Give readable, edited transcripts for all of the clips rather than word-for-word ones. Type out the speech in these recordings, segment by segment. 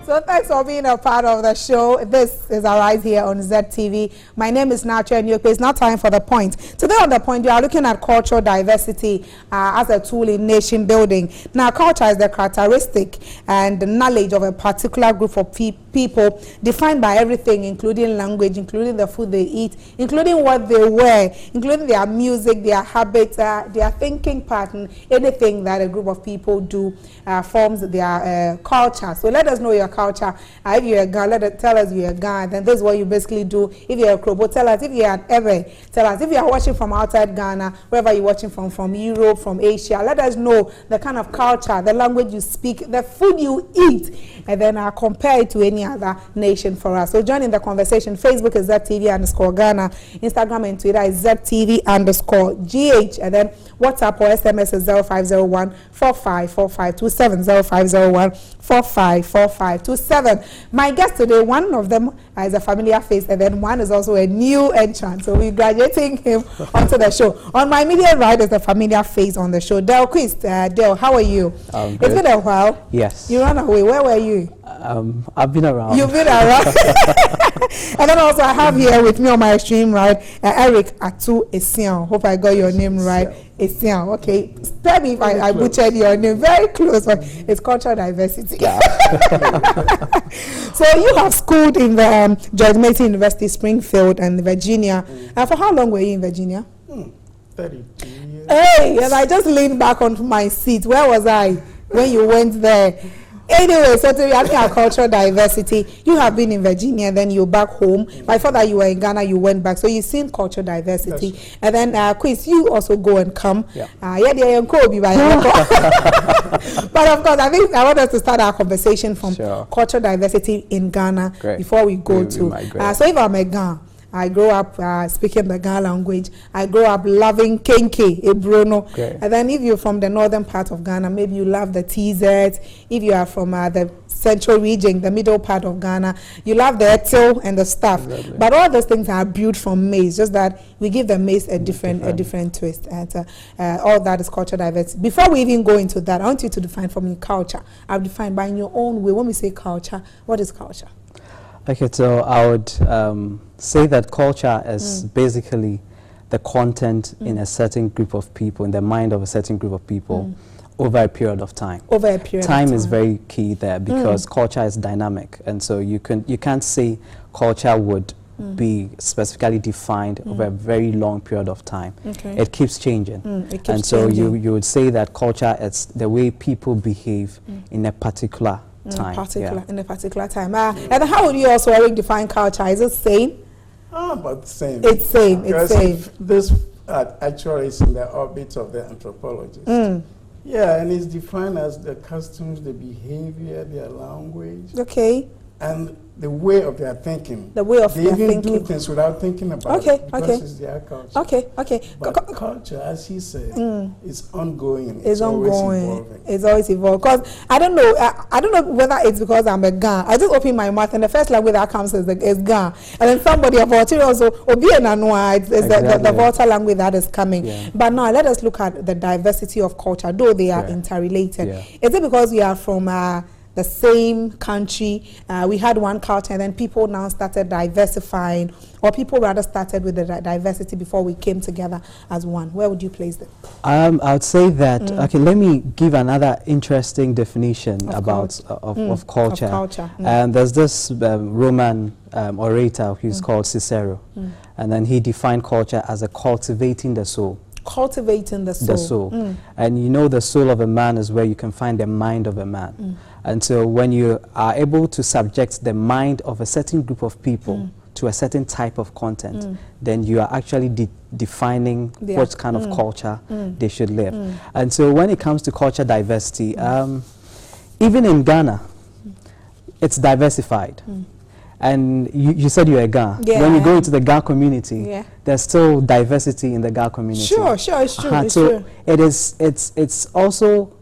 So thanks for being a part of the show. This is Arise here on ZTV. My name is Nacho Nyokpe. It's now time for The Point. Today on The Point, we are looking at cultural diversity as a tool in nation building. Now, culture is the characteristic and the knowledge of a particular group of people defined by everything, including language, including the food they eat, including what they wear, including their music, their habits, their thinking pattern. Anything that a group of people do forms their culture. So let us know your culture. If you're a Ghana, tell us you're a Ghana. Then this is what you basically do. If you're a Krobo, tell us. If you're an Ewe, tell us. If you're watching from outside Ghana, wherever you're watching from Europe, from Asia, let us know the kind of culture, the language you speak, the food you eat, and then compare it to any other nation for us. So join in the conversation. Facebook is ZTV_Ghana. Instagram and Twitter is ZTV_GH. And then WhatsApp or SMS is 0501 454527 0501 454527. My guest today, one of them is a familiar face, and then one is also a new entrant. So we're graduating him onto the show. On my immediate right is the familiar face on the show, Del Quist. Del, how are you? It's been a while. Yes. You ran away. Where were you? I've been around. You've been around. And then also I have here with me on my extreme right, Eric Atu Esian. Hope I got your name right. Esian. Okay. Tell me if I butchered your name. Very close, but it's cultural diversity. Yeah. So you have schooled in the George Mason University, Springfield, and Virginia. For how long were you in Virginia? 32 years. Hey, and I just leaned back onto my seat. Where was I when you went there? Anyway, so to be asking our cultural diversity, you have been in Virginia, then you're back home. Before that, you were in Ghana, you went back. So you've seen cultural diversity. Yes. And then, Quiz, you also go and come. Yeah. But of course, I think I want us to start our conversation from cultural diversity in Ghana before we go to. So if I'm a Ghana, I grew up speaking the Ghana language. I grew up loving Kenke, Ebrono. And then if you're from the northern part of Ghana, maybe you love the TZ. If you are from the central region, the middle part of Ghana, you love the etil and the stuff. Exactly. But all those things are brewed from maize, just that we give the maize a different twist. And all that is cultural diversity. Before we even go into that, I want you to define for me culture. I'll define by in your own way. When we say culture, what is culture? Okay, so I would say that culture is basically the content in a certain group of people, in the mind of a certain group of people over a period of time. Over a period of time. Time is very key there because culture is dynamic, and so you can't say culture would be specifically defined over a very long period of time. It keeps changing. And so you would say that culture is the way people behave in a particular time. In a particular time. And how would you also, Eric, define culture? Is it same? About the same. It's same. It's same. This actually is in the orbit of the anthropologist. Yeah, and it's defined as the customs, the behavior, their language. Okay. And the way of their thinking. The way of their thinking. They even do things without thinking about it because it's their culture. Okay. But culture, as he said, is ongoing. It's always ongoing. Evolving. It's always evolving. Because I don't know whether it's because I'm a Ghana. I just open my mouth and the first language that comes is Ghana. And then somebody about it also, it's the Volta language that is coming. Yeah. But now let us look at the diversity of culture, though they are interrelated. Yeah. Is it because we are from the same country, we had one culture, and then people now started diversifying, or people rather started with the diversity before we came together as one? Where would you place them? I would say that, okay, let me give another interesting definition of culture. And there's this Roman orator who's called Cicero, and then he defined culture as a cultivating the soul. Cultivating the soul. The soul. And you know, the soul of a man is where you can find the mind of a man. And so when you are able to subject the mind of a certain group of people to a certain type of content, then you are actually defining what kind of culture they should live. And so when it comes to culture diversity, even in Ghana, it's diversified. And you said you're a Ga. Yeah. When you go into the Ga community, there's still diversity in the Ga community. Sure, it's true. It's so true. It's also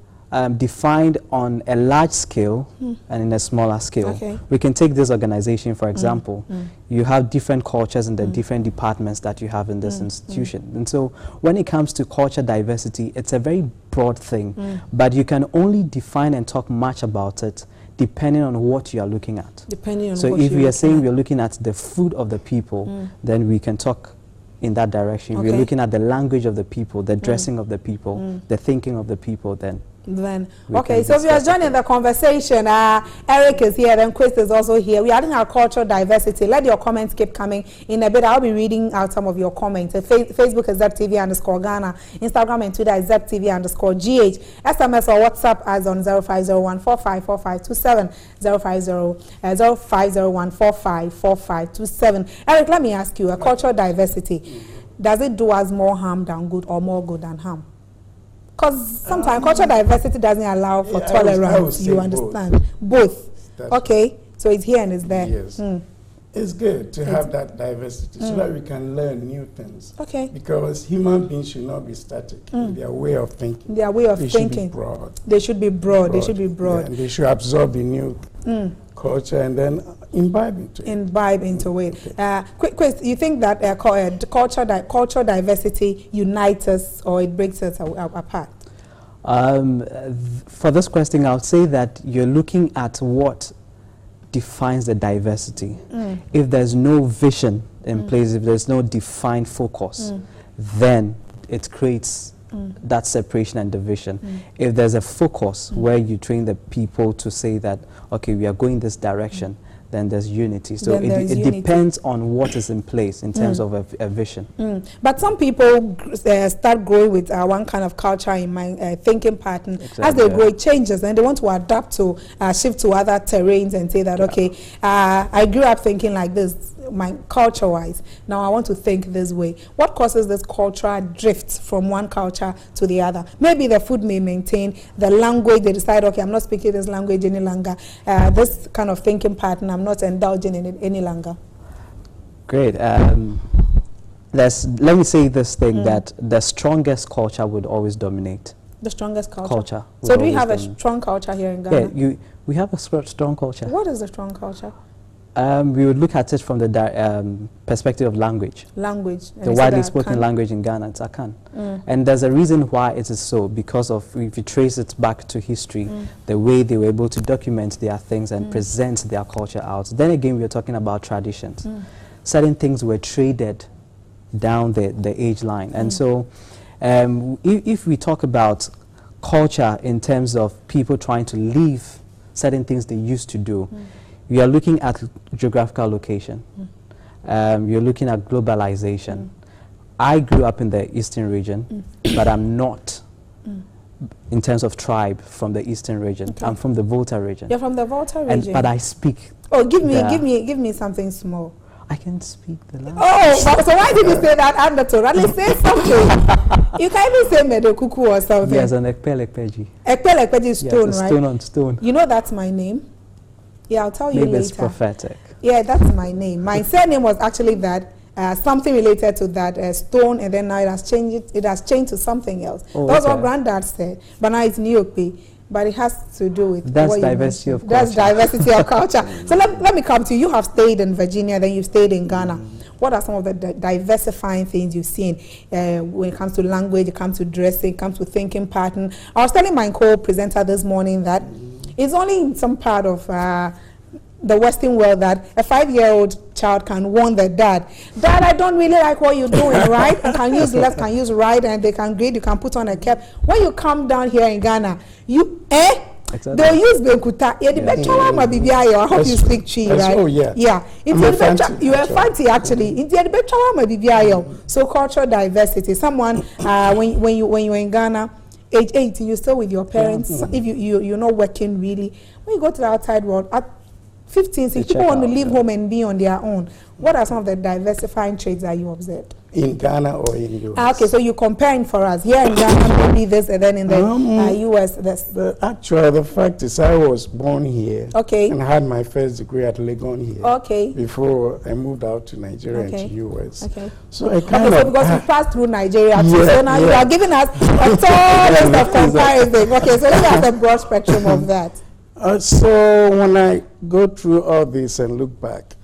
defined on a large scale and in a smaller scale. Okay. We can take this organization, for example. You have different cultures in the different departments that you have in this institution. And so when it comes to culture diversity, it's a very broad thing, but you can only define and talk much about it depending on what you are looking at. Depending on so what if you're we are saying looking we're looking at the food of the people, then we can talk in that direction. If Okay. we're looking at the language of the people, the dressing of the people, the thinking of the people, then we okay, can so if you are discuss it. joining the conversation, Eric is here, then Chris is also here. We are in our cultural diversity. Let your comments keep coming. In a bit, I'll be reading out some of your comments. Facebook is ZepTV_Ghana. Instagram and Twitter is ZepTV_GH. SMS or WhatsApp as on 0501454527, 0501454527. Eric, let me ask you, a cultural diversity, does it do us more harm than good or more good than harm? Because sometimes cultural diversity doesn't allow for tolerance. I would say you understand? Both. That's Okay, so it's here and it's there. Yes. It's good to have that diversity so that we can learn new things. Okay. Because human beings should not be static in their way of thinking. Their way of They thinking. should be broad. They should be broad. They should be broad. Yeah, and they should absorb the new culture and then imbibe into it. Imbibe into it. Quick, you think that cultural diversity unites us or it breaks us apart? For this question, I would say that you're looking at what defines the diversity. If there's no vision in place, if there's no defined focus, then it creates that separation and division. If there's a focus where you train the people to say that, okay, we are going this direction, then there's unity. So Then there's it unity. depends on what is in place in terms of a vision. But some people start growing with one kind of culture in mind, thinking pattern. As they Exactly, grow, it changes, and they want to adapt to shift to other terrains and say that, okay, I grew up thinking like this, my culture-wise. Now I want to think this way. What causes this cultural drift from one culture to the other? Maybe the food may maintain, the language, they decide, okay, I'm not speaking this language any longer. This kind of thinking pattern, I'm not indulging in it any longer. Great. Let me say this thing, that the strongest culture would always dominate. The strongest culture. Culture So would do we always have a dominate. strong culture here in Ghana? Yeah, we have a strong culture. What is the strong culture? We would look at it from the perspective of language. Language. The widely spoken language in Ghana, it's Akan. And there's a reason why it is so, because of, if you trace it back to history, the way they were able to document their things and present their culture out. Then again, we're talking about traditions. Certain things were traded down the age line. And so if we talk about culture in terms of people trying to leave certain things they used to do, we are looking at geographical location. You're looking at globalization. I grew up in the eastern region, but I'm not, in terms of tribe, from the eastern region. Okay. I'm from the Volta region. You're from the Volta region. But I speak. Oh, give me something small. I can speak the language. Oh, so why did you say that undertone? At least say something. You can even say medekuku or something. Yes, an ekpelepeji. Ekpelepeji is stone, yes, a right? stone on stone. You know that's my name? Yeah, I'll tell you Maybe later. it's prophetic. Yeah, that's my name. My surname was actually that, something related to that stone, and then now it has changed. It has changed to something else. Oh, That's okay. what Granddad said. But now it's Niope. But it has to do with That's what you diversity mentioned. of That's culture. diversity of culture. So let me come to you. You have stayed in Virginia, then you stayed in Ghana. What are some of the diversifying things you've seen when it comes to language, it comes to dressing, it comes to thinking pattern? I was telling my co-presenter this morning that it's only in some part of the Western world that a 5-year-old child can warn their dad, "Dad, I don't really like what you're doing," right? You can use left, can use right, and they can grade, you can put on a cap. When you come down here in Ghana, Exactly. they'll use Benkuta. I hope you speak Chi, right? Oh, yeah. Yeah. I'm a Fanti, You are actually. fancy actually. So cultural diversity. Someone when you're in Ghana, age 18, you're still with your parents. If you're not working really, when you go to the outside world at 15, 16, people want to leave home and be on their own. What are some of the diversifying traits that you observed? In Ghana or in the US? Okay, so you're comparing for us. Here in Ghana, maybe this, and then in the US, this. The fact is, I was born here. Okay. And had my first degree at Legon here. Okay. Before I moved out to Nigeria and to US. Okay. So I kind So of because you passed through Nigeria, too, Yeah, so now you yeah. are giving us a tall list of comparison. Okay, so let's have the broad spectrum of that. So when I go through all this and look back,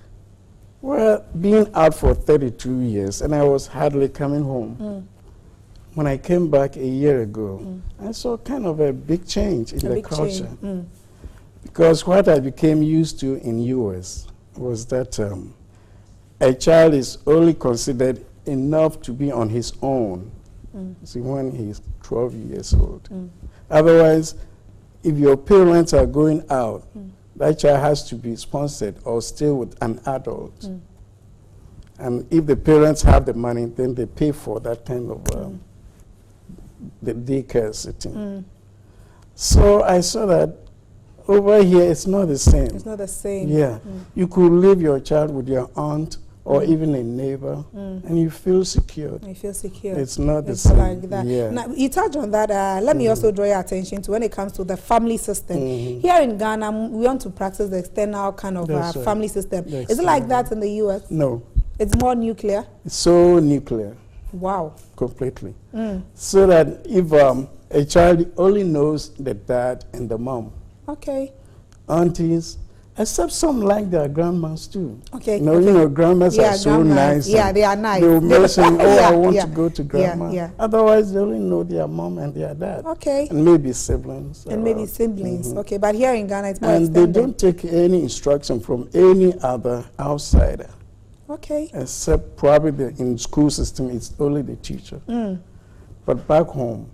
well, being out for 32 years and I was hardly coming home. When I came back a year ago, I saw kind of a big change in the big culture. change. Because what I became used to in US was that a child is only considered enough to be on his own. See, when he's 12 years old. Otherwise, if your parents are going out, that child has to be sponsored or stay with an adult. And if the parents have the money, then they pay for that kind of the daycare sitting. So I saw that over here it's not the same. It's not the same. Yeah. You could leave your child with your aunt or even a neighbor, and you feel secure. You feel secure. It's not the It's same. like that. Yeah. Now, you touched on that. Let me also draw your attention to when it comes to the family system. Here in Ghana, we want to practice the external kind of That's right. family system. The Is it like external. that in the US? No. It's more nuclear? It's so nuclear, Wow. completely. So that if a child only knows the dad and the mom, Okay. aunties, except some like their grandmas too. Okay, You okay. know, grandmas Yeah, are so grandmas. nice. Yeah, and they are nice. They will mention, oh, Yeah, I want yeah. to go to Yeah, grandma. yeah. Otherwise, they only know their mom and their dad. Okay. And maybe siblings. And maybe around. siblings. Okay, but here in Ghana, it's more And they extended. don't take any instruction from any other outsider, Okay. except probably in school system, it's only the teacher. But back home,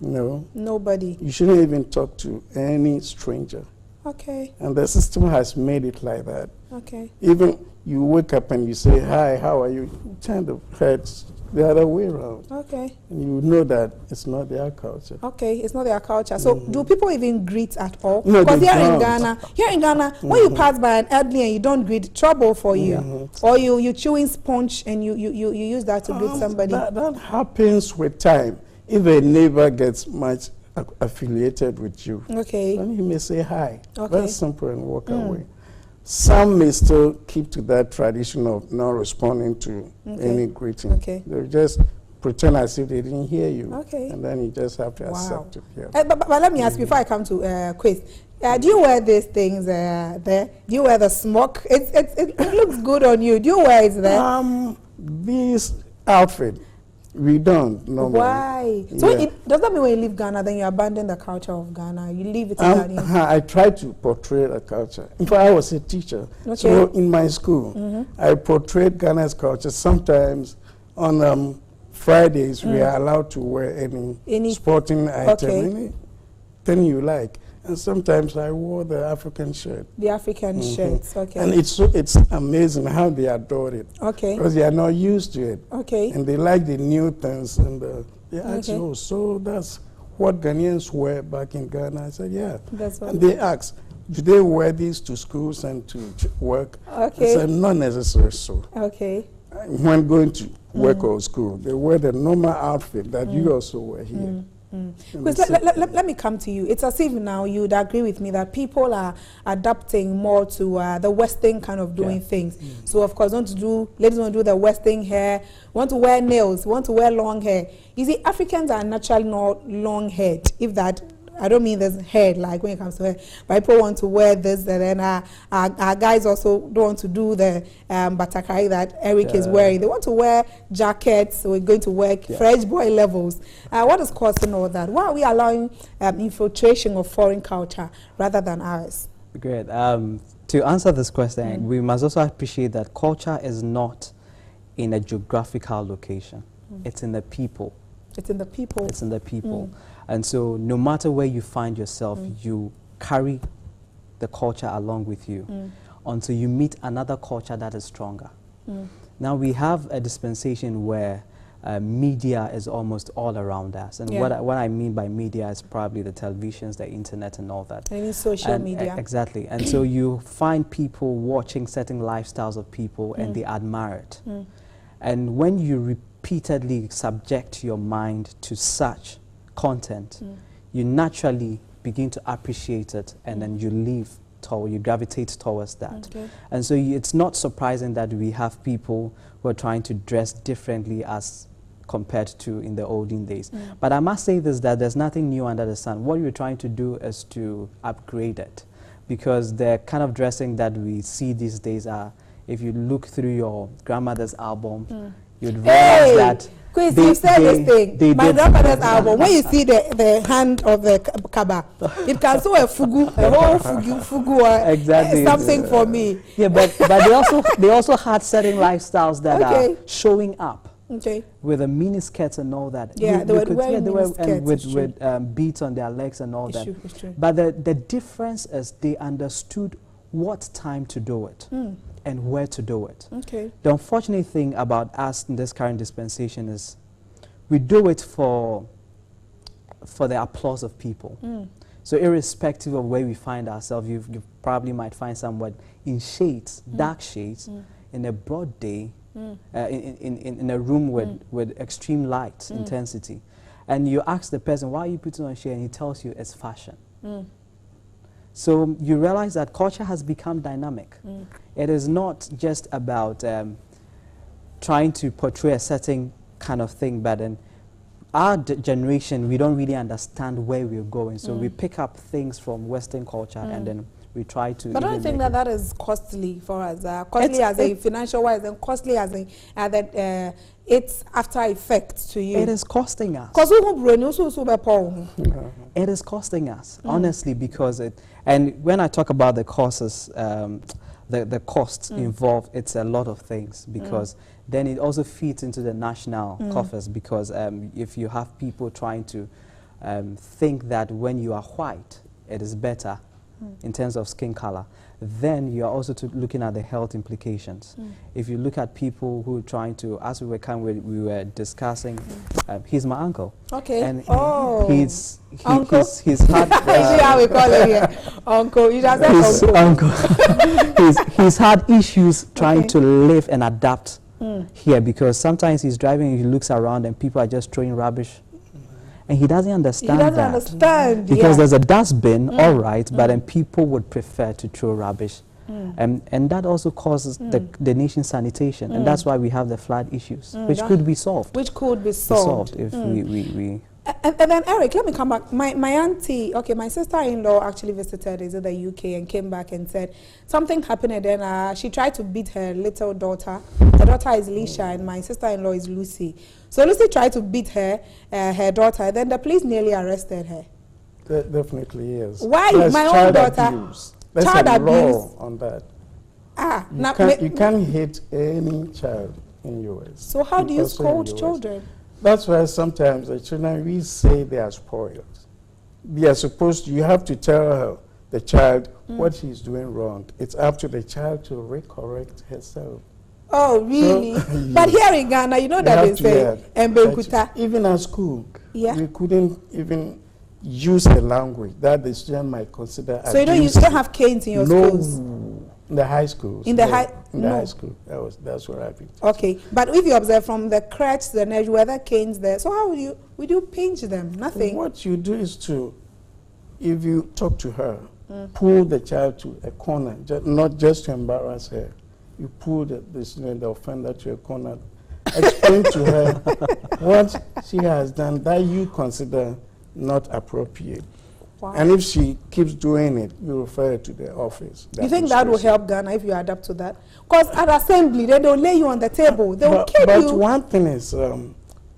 Nobody. you shouldn't even talk to any stranger. Okay. And the system has made it like that. Okay. Even you wake up and you say, hi, how are you? You turn the heads the other way around. Okay. And you know that it's not their culture. Okay, it's not their culture. So, do people even greet at all? No, Because they here in Ghana, when you pass by an elderly and you don't greet, trouble for you. Or you chewing sponge and you use that to greet somebody. That happens with time. If a neighbor gets much affiliated with you, Okay. then you may say hi. Okay. Very simple and walk away. Some may still keep to that tradition of not responding to any greeting. Okay. They just pretend as if they didn't hear you. Okay. And then you just have to Wow. accept it. Yeah. But let me ask you, before I come to quiz, do you wear these things there? Do you wear the smock? It looks good on you. Do you wear it there? This outfit, we don't normally. Why? So Yeah. does that mean when you leave Ghana, then you abandon the culture of Ghana? You leave it in Ghana? I try to portray the culture. In fact, I was a teacher. So in my school, I portrayed Ghana's culture. Sometimes on Fridays, we are allowed to wear any sporting item, anything you like. And sometimes I wore the African shirt. The African shirts, okay. And it's amazing how they adore it. Okay. Because they are not used to it. Okay. And they like the new things. And they ask, oh, so that's what Ghanaians wear back in Ghana? I said, yeah. That's what And they ask, do they wear these to schools and to work? Okay. I said, not necessarily so. Okay. When going to work or school, they wear the normal outfit that you also wear here. Because let me come to you. It's as if now you'd agree with me that people are adapting more to the Western kind of doing things. So of course, ladies want to do the Western hair, want to wear nails, want to wear long hair. You see, Africans are naturally not long haired, if that. I don't mean there's hair like when it comes to hair, but people want to wear this, and then our guys also don't want to do the batakari that Eric is wearing. They want to wear jackets, so we're going to wear fresh boy levels. What is causing all that? Why are we allowing infiltration of foreign culture rather than ours? Great. To answer this question, we must also appreciate that culture is not in a geographical location. It's in the people. It's in the people. It's in the people. And so no matter where you find yourself, you carry the culture along with you until you meet another culture that is stronger. Now we have a dispensation where media is almost all around us. And what I mean by media is probably the televisions, the internet and all that. Any social media. Exactly. And so you find people watching certain lifestyles of people and they admire it. And when you repeatedly subject your mind to such content, you naturally begin to appreciate it, and then you gravitate towards that. And so it's not surprising that we have people who are trying to dress differently as compared to in the olden days. But I must say this, that there's nothing new under the sun. What you're trying to do is to upgrade it, because the kind of dressing that we see these days are, if you look through your grandmother's album, you'd realize that Chris, you said this thing. My grandfather's album. When you see the hand of the kaba, it can show a fugu, a whole fugu. Exactly. Something for me. Yeah, but they also had certain lifestyles that are showing up. Okay. With a mini skirts and all that. Yeah, they were wearing they were skirts, with beads on their legs and all that. It's true. But the difference is they understood what time to do it and where to do it. Okay. The unfortunate thing about us in this current dispensation is we do it for the applause of people. So irrespective of where we find ourselves, you probably might find someone in shades, dark shades, in a broad day, in a room with extreme light intensity, and you ask the person, why are you putting on shade, and he tells you it's fashion. So you realize that culture has become dynamic. It is not just about trying to portray a certain kind of thing, but in our generation, we don't really understand where we're going. So we pick up things from Western culture and then we try to. But I don't think that is costly for us. Costly as a financial wise, and costly as a its after effects to you. It is costing us. It is costing us, honestly, because and when I talk about the costs, the costs involved, it's a lot of things, because then it also feeds into the national coffers, because if you have people trying to think that when you are white, it is better in terms of skin color, then you are also looking at the health implications. If you look at people who are trying to, as we were discussing, he's my uncle. Okay. And he's had how we call it here. Uncle. You just said uncle. he's had issues trying to live and adapt here, because sometimes he's driving and he looks around and people are just throwing rubbish. And he doesn't understand because there's a dustbin, all right, but then people would prefer to throw rubbish. And that also causes the nation's sanitation. And that's why we have the flood issues, which could be solved. Which could be solved. If we And then Eric, let me come back. My auntie, my sister-in-law actually visited the UK and came back and said something happened, and then she tried to beat her little daughter. Her daughter is Lisha and my sister-in-law is Lucy. So Lucy tried to beat her daughter, and then the police nearly arrested her. That definitely is. Why? That's my own daughter. Abuse. There's child a abuse law on that. You now can't hit any child in US. So how do you scold children? That's why sometimes the children, we say they are spoiled. They are supposed to, you have to tell the child what he's doing wrong. It's up to the child to recorrect herself. Oh, really? So, but here in Ghana, you know that they say, even at school, we couldn't even use a language that the student might consider. So you don't have canes in your schools? In the high schools. In the high school. That's what I think. Okay, but if you observe from the crutch, the edge, whether canes there, so how would you pinch them? Nothing. What you do is if you talk to her, pull the child to a corner, not just to embarrass her. You pull the offender to a corner, explain to her what she has done that you consider not appropriate. Wow. And if she keeps doing it, you refer her to the office. You think that will help Ghana if you adapt to that? Because at assembly, they don't lay you on the table. They will kill you. But one thing is,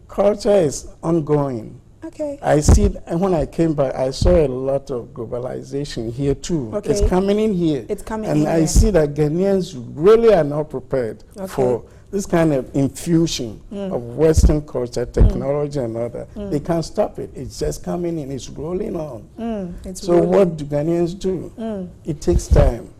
culture is ongoing. Okay. I see, when I came back, I saw a lot of globalization here too. Okay. It's coming in here. It's coming in. And I see that Ghanaians really are not prepared for this kind of infusion of Western culture, technology and all that. They can't stop it. It's just coming in. It's rolling on. So what do Ghanaians do? It takes time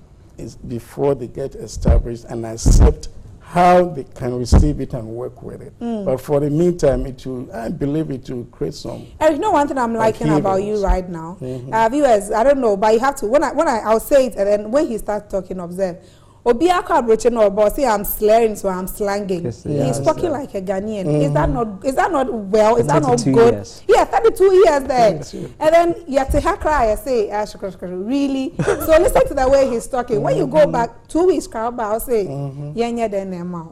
before they get established and accept how they can receive it and work with it. But for the meantime, I believe it will create some. Eric, you know one thing I'm liking about you right now? Viewers, I don't know, but you have to, I'll say it, and then when he starts talking, observe. Obiako Abroche no boss, I'm slurring, so I'm slanging. He's talking like a Ghanaian. Is that not well? Is that not good? Years. Yeah, 32 years there. And then you have to cry and say, really? So listen to the way he's talking. When you go back 2 weeks, I'll say,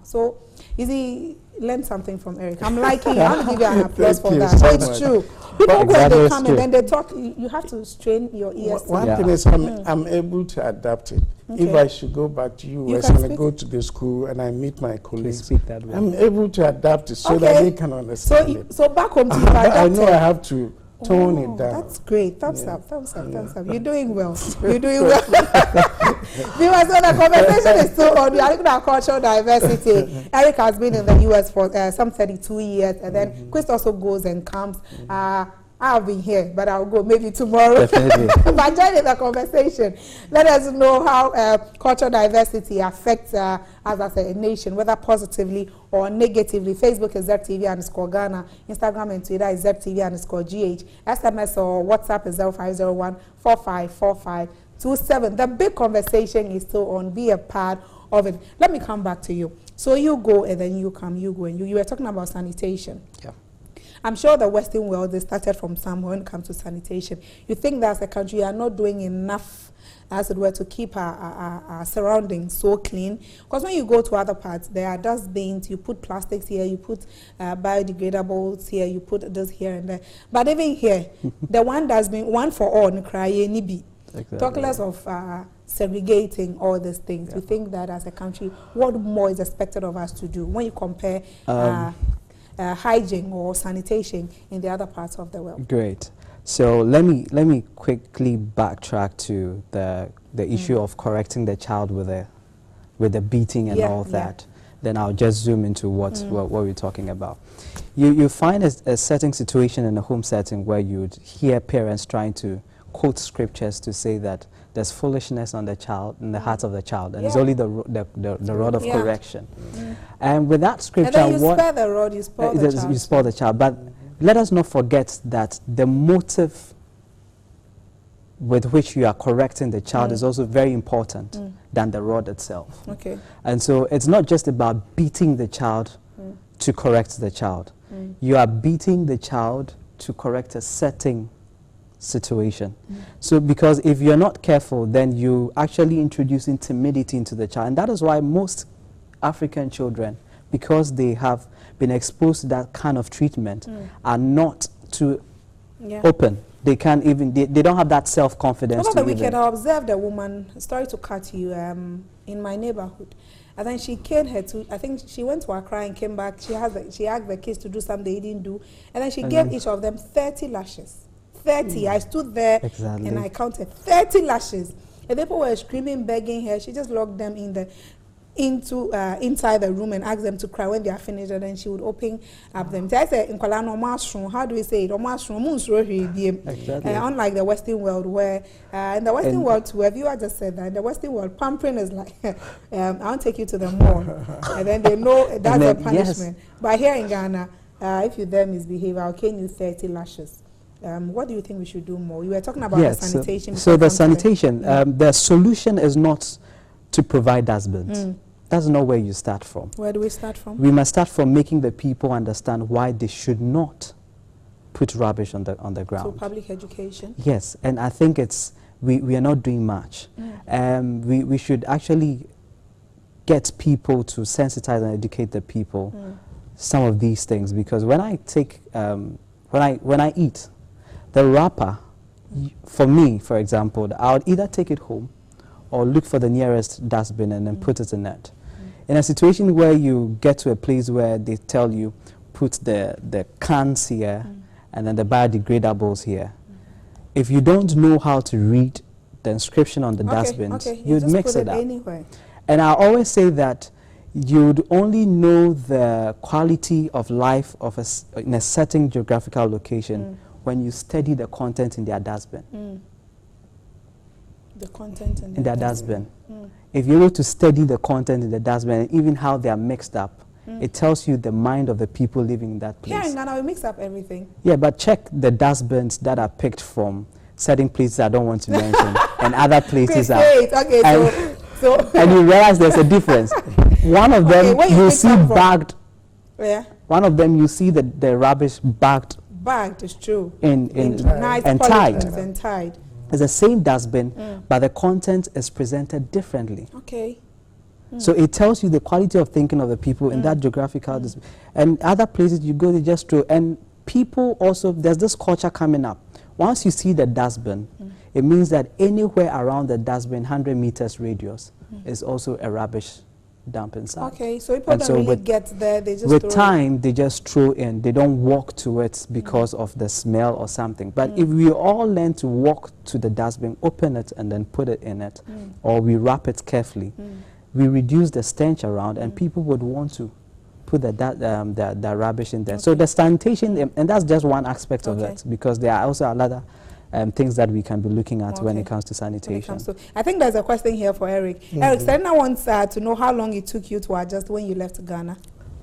so is he learn something from Eric? I'm liking it. I'm going to give you an applause for that. So it's true. People Exactly, when they it's come true. and then they talk, you have to strain your ears. One Yeah. thing is I'm able to adapt it. If Okay. I should go back to US can and I speak- go to the school and I meet my To colleagues, speak that way. I'm able to adapt it so that Okay. they can So, understand it. so back home to you, But I know I adapted. have to tone Oh, it down. That's great. Thumbs Yeah. up, thumbs up, thumbs up. You're doing well. You're doing well. Viewers, so the conversation is still on. We are looking at cultural diversity. Eric has been in the US for some 32 years, and then Chris also goes and comes. I've been here, but I'll go maybe tomorrow. Definitely. But join the conversation. Let us know how cultural diversity affects us as a nation, whether positively or negatively. Facebook is ZTV_Ghana. Instagram and Twitter is ZTV_GH. SMS or WhatsApp is 0501-454527. The big conversation is still on. Be a part of it. Let me come back to you. So you go and then you come, you go and you were talking about sanitation. Yeah. I'm sure the Western world, they started from somewhere when it comes to sanitation. You think that as a country, we are not doing enough, as it were, to keep our surroundings so clean? Because when you go to other parts, there are dustbins, you put plastics here, you put biodegradables here, you put this here and there. But even here, the one dustbin, one for all, Exactly. talk less of segregating all these things. Yeah. You think that as a country, what more is expected of us to do when you compare hygiene or sanitation in the other parts of the world? Great. So let me quickly backtrack to the issue of correcting the child with the beating and Yeah, all yeah. that. Then I'll just zoom into what we're talking about. You find a certain situation in a home setting where you'd hear parents trying to quote scriptures to say that there's foolishness on the child, in the heart of the child, and it's Yeah. only the rod of Yeah. correction. And with that scripture, And then you what spare the rod, you spoil the child. you spoil the child. But let us not forget that the motive with which you are correcting the child is also very important than the rod itself. Okay. And so it's not just about beating the child to correct the child. You are beating the child to correct a setting situation. So because if you're not careful, then you actually introducing timidity into the child. And that is why most African children, because they have been exposed to that kind of treatment, are not too Yeah. open. They can't even, they don't have that self-confidence Over to the weekend, even. I observed a woman, sorry to cut you, in my neighborhood. And then she came here to, I think she went to Accra and came back. She asked the kids to do something they didn't do. And then she gave each of them 30 lashes. 30. I stood there Exactly. and I counted 30 lashes. And people were screaming, begging her. She just locked them inside the room and asked them to cry when they are finished, and then she would open up them. I said, how do we say it? Exactly. Unlike the Western world, where in the Western world, too, if you had just said that, in the Western world, pampering is like, I won't take you to the mall, and then they know that's And a then, punishment. But here in Ghana, if you then misbehave, I'll cane you 30 lashes. What do you think we should do more? You were talking about the sanitation. So the before something. sanitation, the solution is not to provide dustbins. That's not where you start from. Where do we start from? We must start from making the people understand why they should not put rubbish on the So ground. public education. Yes, and I think we are not doing much. We should actually get people to sensitize and educate the people some of these things, because when I take when I eat, the wrapper, for me, for example, I would either take it home or look for the nearest dustbin and then put it in it. In a situation where you get to a place where they tell you, put the cans here and then the biodegradables here, if you don't know how to read the inscription on the dustbins, you'd just mix put it up. Anywhere. And I always say that you'd only know the quality of life of in a certain geographical location when you study the content in their dustbin. The content In their dustbin. If you're able to study the content in the dustbin and even how they are mixed up, it tells you the mind of the people living in that place. Here in Ghana, we mix up everything. Yeah, but check the dustbins that are picked from certain places I don't want to mention, and other places are. Wait, okay, and, so and you realize there's a difference. One of them where you you pick see them from? bagged. yeah, One of them you see the rubbish bagged bagged is true. in Nice and polythenes tied. and tied. It's the same dustbin, but the content is presented differently. Okay. So it tells you the quality of thinking of the people in that geographical and other places you go, they just throw. And people also, there's this culture coming up. Once you see the dustbin, it means that anywhere around the dustbin, 100 meters radius, is also a rubbish dumping site. Okay, so people And don't so really with- get there, they just With throw it. time, they just throw in. They don't walk to it because of the smell or something. But if we all learn to walk to the dustbin, open it, and then put it in it, or we wrap it carefully, we reduce the stench around, and people would want to put the rubbish in there. So the sanitation, and that's just one aspect of Okay. it, because there are also other things that we can be looking at when Okay. it comes to When it sanitation. comes to, I think there's a question here for Eric. Eric, Serena wants to know how long it took you to adjust when you left Ghana.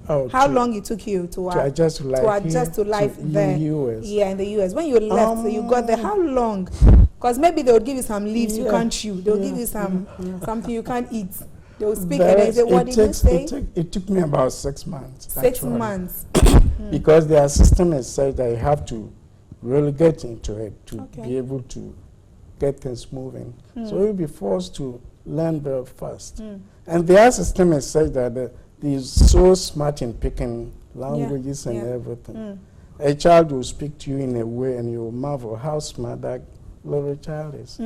Oh, How to- long it took you to adjust to life adjust here, to life in there? US. Yeah, in the US. When you left, so you got there. How long? Because maybe they would give you some leaves you Yeah. can't chew. They'll give Yeah. you some something you can't eat. They'll speak There and they is- say, "What did you takes- say?" It took me about 6 months. 6 actually. months. Because their system is such that you have to really get into it to Okay. be able to get things moving. So you'll be forced to learn very fast. And their system is such that they're so smart in picking languages and yeah. everything. A child will speak to you in a way and you'll marvel how smart that little child is.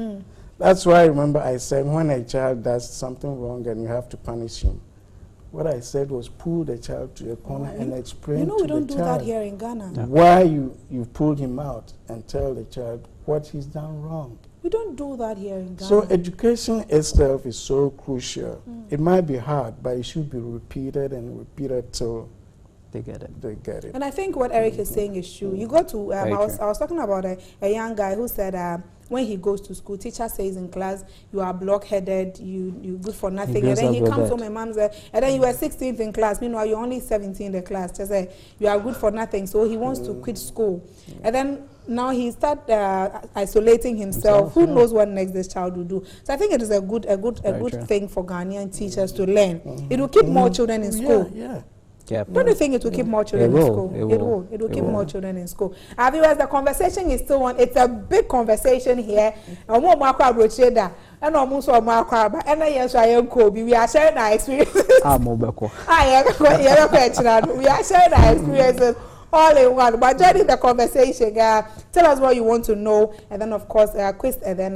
That's why I remember I said when a child does something wrong and you have to punish him, what I said was pull the child to a corner and explain You know to we don't the do child that here in Ghana. why you pulled him out and tell the child what he's done wrong. We don't do that here in Ghana. So education itself is so crucial. It might be hard, but it should be repeated and repeated till They get it. they get it. And I think what Eric is saying is true. You go to, Very I was true. talking about a young guy who said when he goes to school, teacher says in class, you are blockheaded, you good for nothing. And grows then up he with comes that. home and mom says, and then you were 16th in class, meanwhile you're only 17 in the class. Just say, you are good for nothing. So he wants to quit school. And then now he start isolating himself. Who knows what next this child will do? So I think it is a good Very true. thing for Ghanaian teachers to learn. It will keep more children in school. Yeah. Yeah. Don't you think it will keep more children It in will, school? it It will, will. It will it keep will. more children in school. Viewers, the conversation is still on. It's a big conversation here. And we are sharing our experiences. Mobeko. We are sharing our experiences all in one. But joining the conversation, tell us what you want to know, and then of course, Chris, and then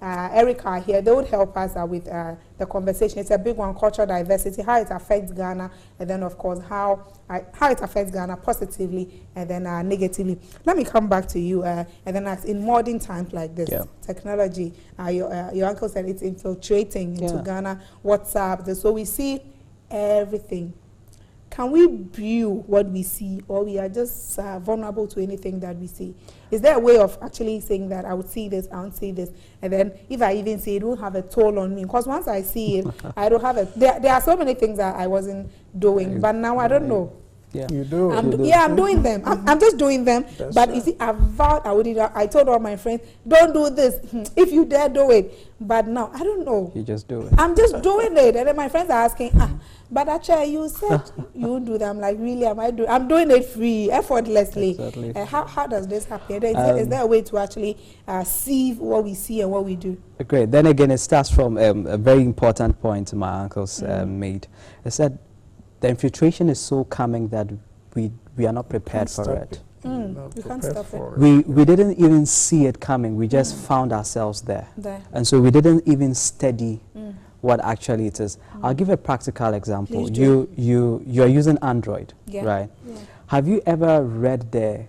Eric are here. They would help us with the conversation. It's a big one: cultural diversity, how it affects Ghana, and then of course how it affects Ghana positively and then negatively. Let me come back to you, and then ask, in modern times like this, Yeah. technology. Your uncle said it's infiltrating into Yeah. Ghana, WhatsApp. So we see everything. Can we view what we see, or we are just vulnerable to anything that we see? Is there a way of actually saying that I would see this, I won't see this, and then if I even see it, it won't have a toll on me? Because once I see it, I don't have it. There are so many things that I wasn't doing, but now I don't know. Yeah. You do. I'm You do. yeah, I'm doing them. I'm just doing them. That's But you right. see, I vowed I would. I told all my friends, don't do this. If you dare, do it. But now I don't know. You just do it. I'm just doing it, and then my friends are asking, but actually you said you won't do that. I'm like, really? Am I doing? I'm doing it free, effortlessly. Exactly. How does this happen? Is there a way to actually see what we see and what we do? Great. Then again, it starts from a very important point my uncle's made. It said the infiltration is so coming that we are not prepared Can't for stop it. You're not You can't prepared stop it. for We didn't even see it coming. We just found ourselves there. There. And so we didn't even study what actually it is. I'll give a practical example. Please do. You're using Android, Yeah. right? Yeah. Have you ever read the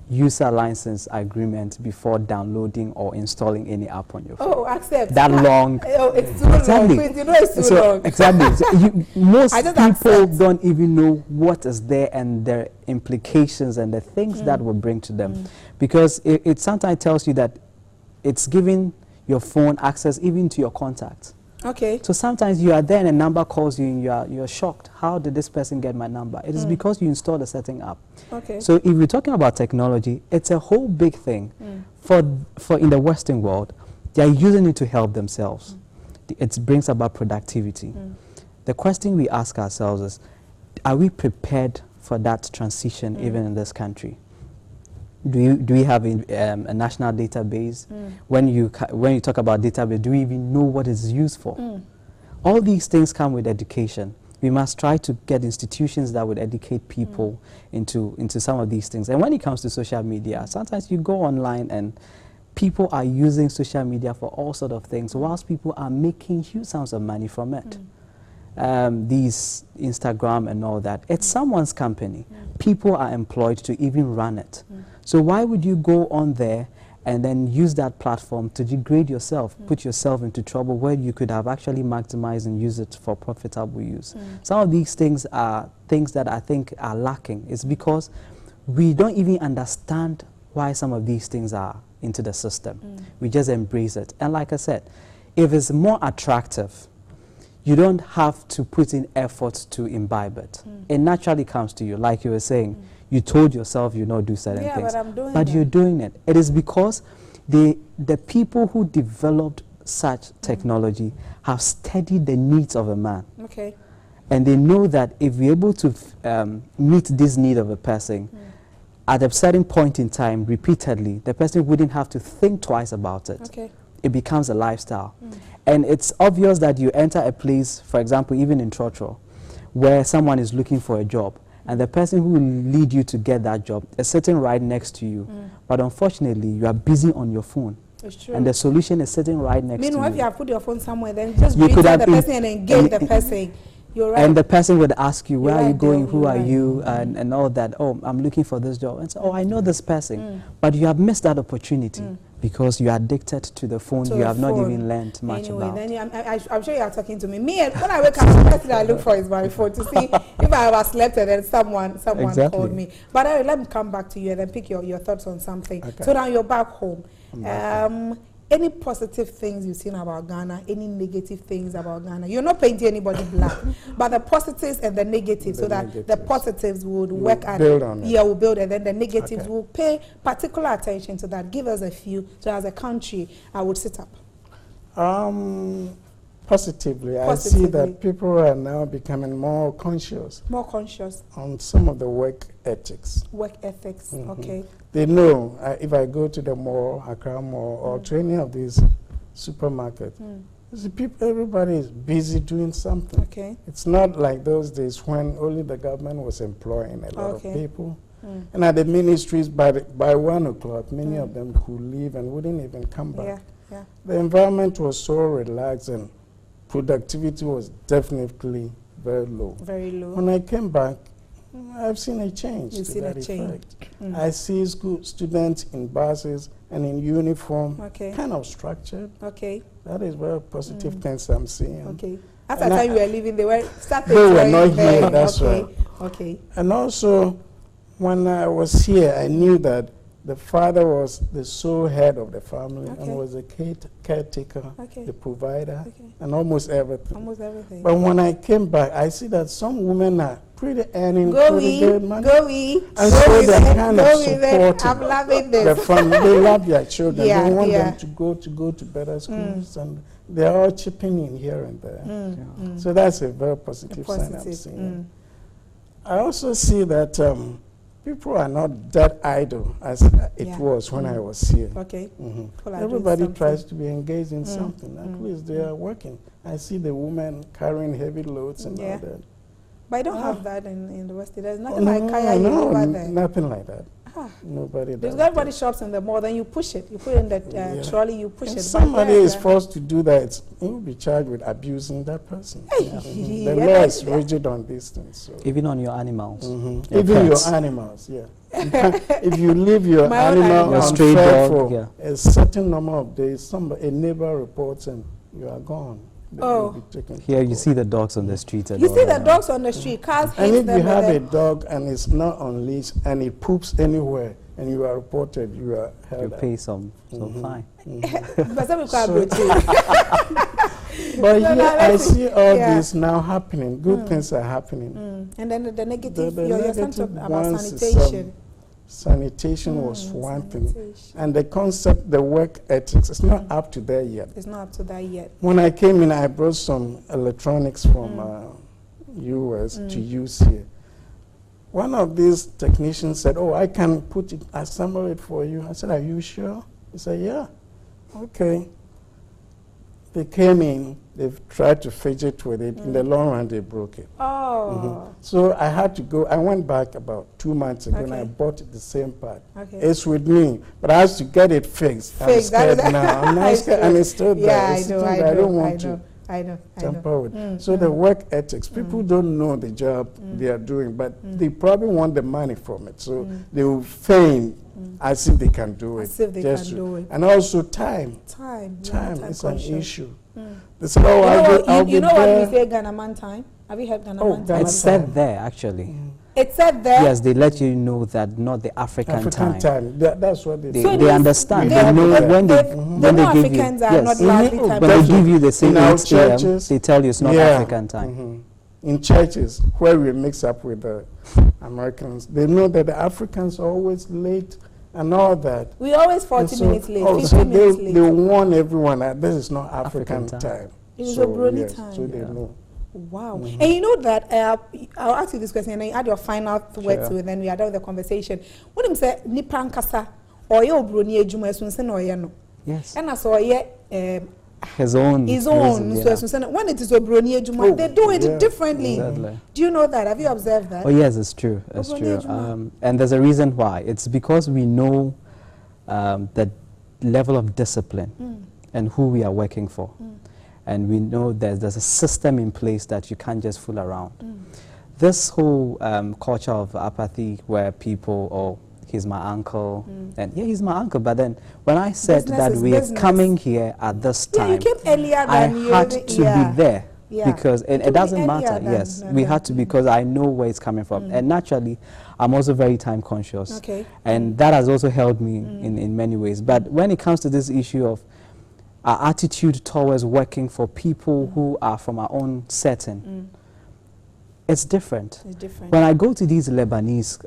user license agreement before downloading or installing any app on your phone? Oh, accept. That long. Oh, it's too Exactly. long. Please, you know it's too So, long. exactly. So most I just people accept. don't even know what is there and their implications and the things that will bring to them. Because it sometimes tells you that it's giving your phone access even to your contacts. Okay. So sometimes you are there and a number calls you and you're shocked. How did this person get my number? It is because you installed a certain app. Okay. So if we're talking about technology, it's a whole big thing. For in the Western world, they are using it to help themselves. It brings about productivity. The question we ask ourselves is, are we prepared for that transition even in this country? Do we have a national database? When you talk about database, do we even know what it's used for? All these things come with education. We must try to get institutions that would educate people into some of these things. And when it comes to social media, sometimes you go online and people are using social media for all sort of things, whilst people are making huge sums of money from it. These Instagram and all that, it's someone's company. People are employed to even run it. So why would you go on there and then use that platform to degrade yourself, put yourself into trouble where you could have actually maximized and use it for profitable use? Some of these things are things that I think are lacking. It's because we don't even understand why some of these things are into the system. We just embrace it. And like I said, if it's more attractive, you don't have to put in effort to imbibe it. It naturally comes to you. Like you were saying, you told yourself you don't do certain things. But I'm doing but it. You're doing it. It is because the people who developed such technology have studied the needs of a man. Okay. And they know that if we're able to meet this need of a person, at a certain point in time, repeatedly, the person wouldn't have to think twice about it. Okay. It becomes a lifestyle. And it's obvious that you enter a place, for example, even in Trotro, where someone is looking for a job, and the person who will lead you to get that job is sitting right next to you. But unfortunately, you are busy on your phone. It's true. And the solution is sitting right next to you. Meanwhile, if you have put your phone somewhere, then just You reach could out have the person and engage the person. You're right. And the person would ask you, where You're are you right, going, though, who you're are right. you, and all that. Oh, I'm looking for this job. And so, oh, I know this person. But you have missed that opportunity because you are addicted to the phone. To You the have not phone. even learned much Anyway, about. then I'm sure you are talking to me. When I wake up, the first thing I look for is my phone to see if I ever slept and then someone Exactly. called me. But let me come back to you and then pick your thoughts on something. Okay. So now you're back home. I'm back home. Any positive things you've seen about Ghana? Any negative things about Ghana? You're not painting anybody black, but the positives and the negatives, The so that the negatives. positives would We'll work at build on it. Yeah, we'll build, and then the negatives Okay. will pay particular attention to that. Give us a few. So as a country, I would sit up. Positively, I see Positively. that people are now becoming more conscious More conscious on some of the work ethics. work ethics. Okay. They know if I go to the mall, Accra Mall, or to any of these supermarkets, you see everybody is busy doing something. Okay. It's not like those days when only the government was employing a lot Okay. of people. And at the ministries, by 1 o'clock, many of them could leave and wouldn't even come back. Yeah. Yeah. The environment was so relaxed and productivity was definitely very low. Very low. When I came back, I've seen a change. You've to seen a that change. effect. I see school students in buses and in uniform, Okay. kind of structured. Okay. That is very positive things I'm seeing. Okay. After And the I- time you were leaving, they were starting. They were not here, that's okay. right. Okay. And also, when I was here, I knew that the father was the sole head of the family Okay. and was a caretaker, Okay. the provider, Okay. and almost everything. Almost everything. But when I came back, I see that some women are pretty earning Go pretty good we, money. go we, And go so we they're then, kind of go we then. supporting I'm loving the this. family. They love their children. Yeah, They want yeah. them to go to better schools, and they're all chipping in here and there. Yeah. So that's a very positive sign I'm Positive. seeing. I also see that people are not that idle as it Yeah. was when I was here. Okay. Mhm. People are doing Everybody something. tries to be engaged in something. At least they are working. I see the women carrying heavy loads and Yeah. all that. But I don't have that in the West. There's Oh, nothing like Kaya Hill over there. nothing like that. Ah. Nobody does. Because everybody shops in the mall, then you push it. You put it in the Yeah. trolley, you push If it. somebody But is yeah, forced to do that, he will be charged with abusing that person. Hey. The Yeah, law that's- is rigid on these things. So. Even on your animals. Mhm. Your Even pets. your animals, yeah. If you leave your My own animal animal. Your stray unfed dog, for yeah. a certain number of days, a neighbor reports and you are gone. Then Oh. you'll be taken Here to you court. see the dogs on the street. And You all see the that. dogs on the street, cars And hit if them you have a with dog and it's not unleashed and it poops anywhere and you are reported, you are You held up. pay some fine. But some people are So- broaching. But No, here no, I let's- see all yeah. this now happening. Good things are happening. And then the negative, The you're saying negative about ones is, sanitation. Sanitation was one thing. Sanitation. And the concept, the work ethics, it's not up to there yet. It's not up to that yet. When I came in, I brought some electronics from US to use here. One of these technicians said, "Oh, I can assemble it for you." I said, "Are you sure?" He said, "Yeah." Okay. they came in, they've tried to fidget with it. In the long run, they broke it. Oh. So I had to go. I went back about 2 months ago and I Okay. bought the same part. Okay. It's with me, but I have to get it fixed. I'm Fixed, that scared is- now. I'm not scared, and it's still there. Yeah, It's I know, still I there. know, don't want I know, I know, I know. tamper with. So the work ethics, people don't know the job they are doing, but they probably want the money from it. So they will feign as if they can do it. As if they just can to- do it. And also time. Time. yeah, Time is an conscious. issue. They say, oh, You know I'll what, be, I'll you be know what there. we say, Ghana man time? Have you heard Ghana Oh, man Ghana time? It's said there, actually. It said there. Yes, they let you know that not the African African time. That's what they They, So say. it they is- understand. they- They know they- when they they when know they give you Africans are yes. not loudly Mhm. time. When they give you the same In our 8 a.m., churches- they tell you it's not Yeah. African time. In churches where we mix up with the Americans, they know that the Africans are always late and all that. We always And 40 so- minutes late, oh, 50 so minutes they late. warn everyone that this is not African, African time. time. It is so, a Brony yes, time. So they Yeah. know. Wow. And you know that, I'll ask you this question and then you add your final words to it, then we are done with the conversation. When you say Nipan Kasa, or your Brony Jumasun, or no. Yes. And I saw His own. his own. reason, yeah. So when it is a Brony Juma, they do it yeah. differently. Exactly. Do you know that? Have you observed that? Oh yes, it's true. It's Obroni true. Ejuma. And there's a reason why. It's because we know the level of discipline and who we are working for. And we know that there's a system in place that you can't just fool around. This whole culture of apathy where people, oh, he's my uncle, and yeah, he's my uncle. But then when I said Business that is we business. are coming here at this Yeah, you time, came earlier I than you. had to yeah. be there. Yeah. Because You it told me doesn't earlier matter. than- Yes, than we that. had to because I know where it's coming from, and naturally, I'm also very time conscious. Okay. And that has also helped me in many ways. But when it comes to this issue of our attitude towards working for people who are from our own setting, it's different. It's different. When I go to these Lebanese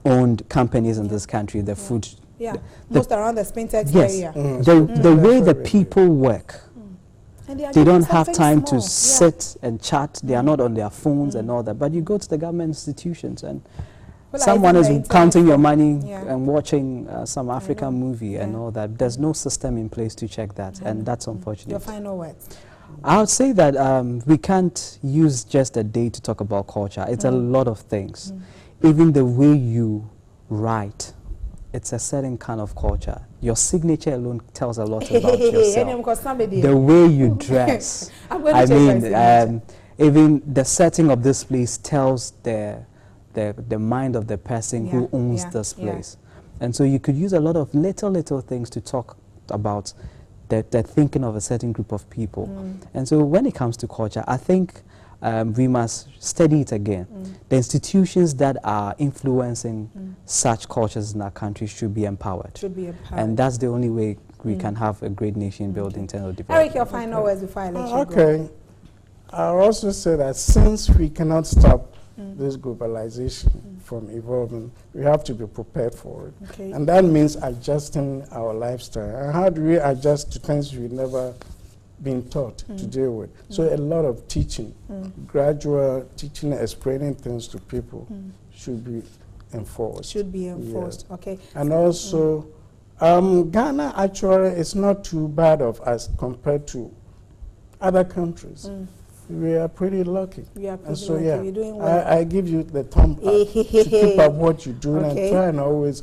owned companies in this country, the food, Yeah, the- most around the Spintex yes, area. the way the Very people work, And are they doing don't have something time small. to sit and chat. They are not on their phones and all that. But you go to the government institutions and Well, someone I is think the counting your internet- money Yeah. and watching some African movie and Yeah. all that. There's no system in place to check that, and that's unfortunate. Your final words. I would say that we can't use just a day to talk about culture. It's a lot of things. Even the way you write, it's a certain kind of culture. Your signature alone tells a lot about yourself. Because somebody. The way you dress. I'm going to I check my mean, signature. even the setting of this place tells the mind of the person who Yeah, owns yeah, this yeah. place. And so you could use a lot of little things to talk about the thinking of a certain group of people. And so when it comes to culture, I think we must study it again. The institutions that are influencing such cultures in our country should be empowered. Should be empowered. And that's the only way we can have a great nation built in terms of development. Eric, your final words before I let you go. Okay. I'll also say that since we cannot stop this globalization from evolving, we have to be prepared for it. Okay. And that means adjusting our lifestyle. And how do we adjust to things we've never been taught to deal with? So a lot of teaching, gradual teaching, explaining things to people should be enforced. Should be enforced. Yeah. Okay. And also, Ghana actually is not too bad of us compared to other countries. We are pretty lucky. We are And pretty so, lucky. yeah, You're doing well. I give you the thumb up to keep up what you do Okay. and try and always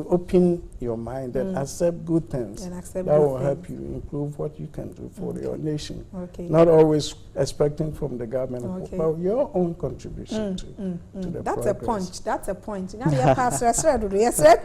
open your mind and accept good things. And accept that good will help things. you improve what you can do for your nation. Okay. Not always expecting from the government, Okay. but your own contribution to the That's progress. a punch. That's a point. Now you pass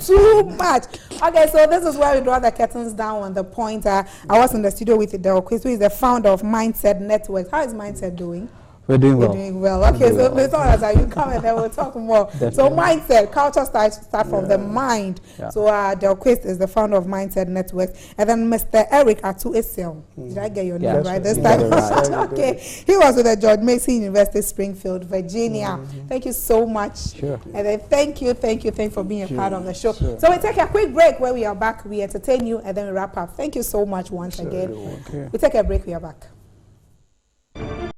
too much. Okay, so this is where we draw the curtains down on the point. I was in the studio with Del Quist, who is the founder of Mindset Network. How is Mindset doing? We're doing We're well. doing well. Okay, Doing so well. let's all as you come and then we'll talk more. So Definitely. mindset, culture start from the mind. Yeah. So Del Quist is the founder of Mindset Network, and then Mr. Eric Atu Esel. Did I get your name Yes, right this you time? got it right. Okay, he was with the George Mason University, Springfield, Virginia. Thank you so much. Sure. And then thank you for being a part of the show. Sure. So we take a quick break. Where we are back, we entertain you, and then we wrap up. Thank you so much once again. Okay. We take a break. We are back.